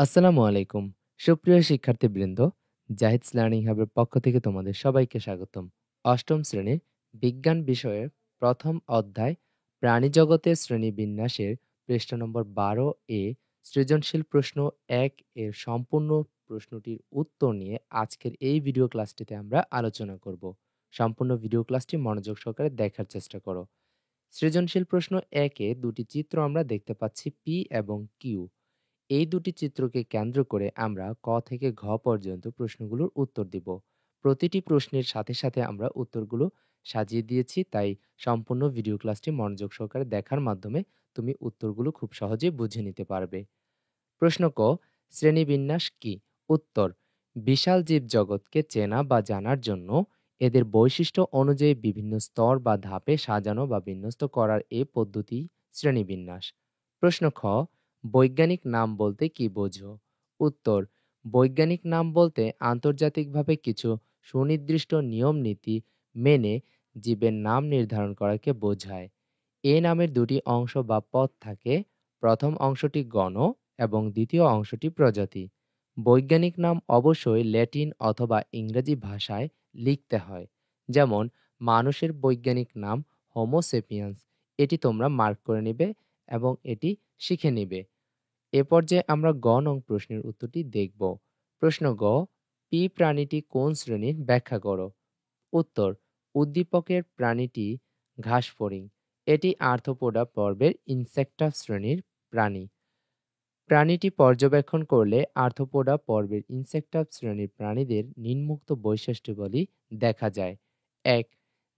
আসসালামু আলাইকুম। সুপ্রিয় শিক্ষার্থীবৃন্দ, জাহিদস লার্নিং হাবের পক্ষ থেকে তোমাদের সবাইকে স্বাগতম। অষ্টম শ্রেণীর বিজ্ঞান বিষয়ের প্রথম অধ্যায় প্রাণীজগতের শ্রেণীবিন্যাসের পৃষ্ঠা নম্বর ১২ এ সৃজনশীল প্রশ্ন ১ এর সম্পূর্ণ প্রশ্নটির উত্তর নিয়ে আজকের এই ভিডিও ক্লাসটিতে আমরা আলোচনা করব। সম্পূর্ণ ভিডিও ক্লাসটি মনোযোগ সহকারে দেখার চেষ্টা করো। সৃজনশীল প্রশ্ন ১ এ দুটি চিত্র আমরা দেখতে পাচ্ছি, পি এবং কিউ। এই দুটি চিত্রকে কেন্দ্র করে আমরা ক থেকে ঘ পর্যন্ত প্রশ্নগুলোর উত্তর দিব। প্রতিটি প্রশ্নের সাথে সাথে আমরা উত্তরগুলো সাজিয়ে দিয়েছি, তাই সম্পূর্ণ ভিডিও ক্লাসটি মনোযোগ সহকারে দেখার মাধ্যমে তুমি উত্তরগুলো খুব সহজে বুঝে নিতে পারবে। প্রশ্ন ক, শ্রেণীবিন্যাস কি? উত্তর, বিশাল জীবজগৎকে চেনা বা জানার জন্য এদের বৈশিষ্ট্য অনুযায়ী বিভিন্ন স্তর বা ধাপে সাজানো বা বিন্যস্ত করার এ পদ্ধতি শ্রেণীবিন্যাস। প্রশ্ন খ, বৈজ্ঞানিক নাম বলতে কি বোঝো? উত্তর, বৈজ্ঞানিক নাম বলতে আন্তর্জাতিকভাবে কিছু সুনির্দিষ্ট নিয়ম নীতি মেনে জীবের নাম নির্ধারণ করাকে বোঝায়। এ নামের দুটি অংশ বা পদ থাকে। প্রথম অংশটি গণ এবং দ্বিতীয় অংশটি প্রজাতি। বৈজ্ঞানিক নাম অবশ্যই ল্যাটিন অথবা ইংরেজি ভাষায় লিখতে হয়। যেমন মানুষের বৈজ্ঞানিক নাম হোমোসেপিয়ান্স। এটি তোমরা মার্ক করে নেবে এবং এটি শিখে নিবে। এ পর্যায়ে আমরা গ নং প্রশ্নের উত্তরটি দেখব। প্রশ্ন গ, পি প্রাণীটি কোন শ্রেণীর ব্যাখ্যা করো? উত্তর, উদ্দীপকের প্রাণীটি ঘাসফড়িং। এটি আর্থ্রোপোডা পর্বের ইনসেক্টা শ্রেণীর প্রাণী। প্রাণীটি পর্যবেক্ষণ করলে আর্থ্রোপোডা পর্বের ইনসেক্টা শ্রেণীর প্রাণীদের নিম্নোক্ত বৈশিষ্ট্যাবলী দেখা যায়। ১.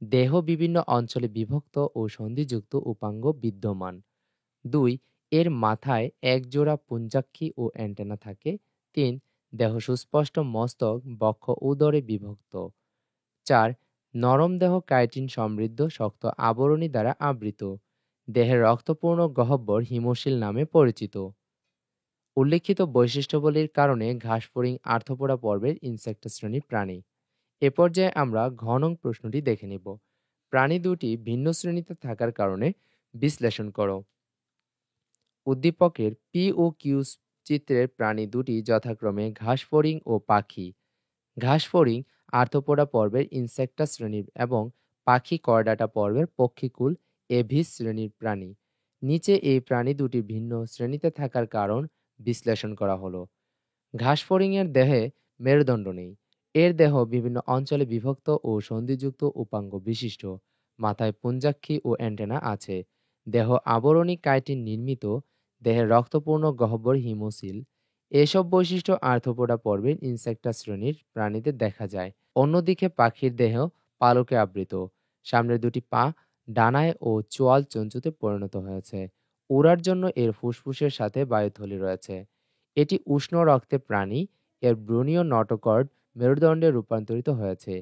দেহ বিভিন্ন অঞ্চলে বিভক্ত ও সন্ধিযুক্ত উপাঙ্গ বিদ্যমান। ২. এর মাথায় একজোড়া পুঞ্জাক্ষী ও অ্যান্টেনা থাকে। ৩. দেহ সুস্পষ্ট মস্তক, বক্ষ উদরে বিভক্ত। ৪. নরম দেহ কাইটিন সমৃদ্ধ শক্ত আবরণী দ্বারা আবৃত। দেহের রক্তপূর্ণ গহ্বর হিমশিল নামে পরিচিত। উল্লেখিত বৈশিষ্ট্যাবলীর কারণে ঘাসফড়িং আর্থ্রোপোডা পর্বের ইনসেক্টা শ্রেণীর প্রাণী। এ পর্যায়ে আমরা ঘ নং প্রশ্নটি দেখে নিব। প্রাণী দুটি ভিন্ন শ্রেণীতে থাকার কারণে বিশ্লেষণ করো। উদ্দীপকের পি ও কিউ চিত্রের প্রাণী দুটি যথাক্রমে ঘাসফড়িং ও পাখি। ঘাসফড়িং আর্থ্রোপোডা পর্বের ইনসেক্টা শ্রেণীর এবং পাখি করডাটা পর্বের পক্ষীকুল এভিস শ্রেণীর প্রাণী। নিচে এই প্রাণী দুটি ভিন্ন শ্রেণীতে থাকার কারণ বিশ্লেষণ করা হলো। ঘাসফড়িংয়ের দেহে মেরুদণ্ড নেই। এর দেহ বিভিন্ন অঞ্চলে বিভক্ত ও সন্ধিযুক্ত উপাঙ্গ বিশিষ্ট। মাথায় পুঞ্জাক্ষী ও অ্যান্টেনা আছে। দেহ আবরণী কাইটিন নির্মিত। দেহের রক্তপূর্ণ গহ্বর হিমোসিল। এসব বৈশিষ্ট্য আর্থ্রোপোডা পর্বের ইনসেক্টা শ্রেণীর প্রাণীদের দেখা যায়। অন্যদিকে পাখির দেহ পালকে আবৃত। সামনের দুটি পা ডানায় ও চোয়াল চঞ্চুতে পরিণত হয়েছে। উড়ার জন্য এর ফুসফুসের সাথে বায়ুথলি রয়েছে। এটি উষ্ণ রক্তে প্রাণী। এর ব্রুনীয় নটোকর্ড মেরুদণ্ডে রূপান্তরিত হয়েছে।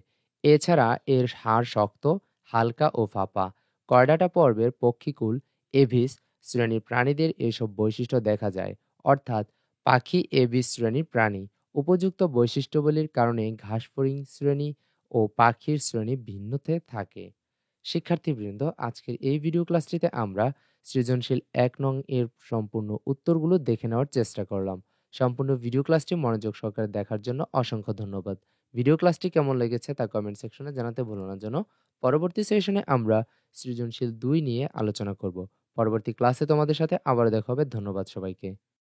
এছাড়া এর হাড় শক্ত, হালকা ও ফাঁপা। করডাটা পর্বের পক্ষীকুল এভিস শ্রেণীর প্রাণীদের এসব বৈশিষ্ট্য দেখা যায়। অর্থাৎ পাখি এভিস শ্রেণীর প্রাণী। উপযুক্ত বৈশিষ্ট্যবলীর কারণে ঘাসফড়িং শ্রেণী ও পাখির শ্রেণী ভিন্নতে থাকে। শিক্ষার্থীবৃন্দ, আজকের এই ভিডিও ক্লাসটিতে আমরা সৃজনশীল ১ নং এর সম্পূর্ণ উত্তরগুলো দেখে নেওয়ার চেষ্টা করলাম। সম্পূর্ণ ভিডিও ক্লাসটি মনোযোগ সহকারে দেখার জন্য অসংখ্য ধন্যবাদ। ভিডিও ক্লাসটি কেমন লেগেছে তা কমেন্ট সেকশনে জানাতে ভুলো না যেন। পরবর্তী সেশনে আমরা সৃজনশীল ২ নিয়ে আলোচনা করব। পরবর্তী ক্লাসে তোমাদের সাথে আবার দেখা হবে। ধন্যবাদ সবাইকে।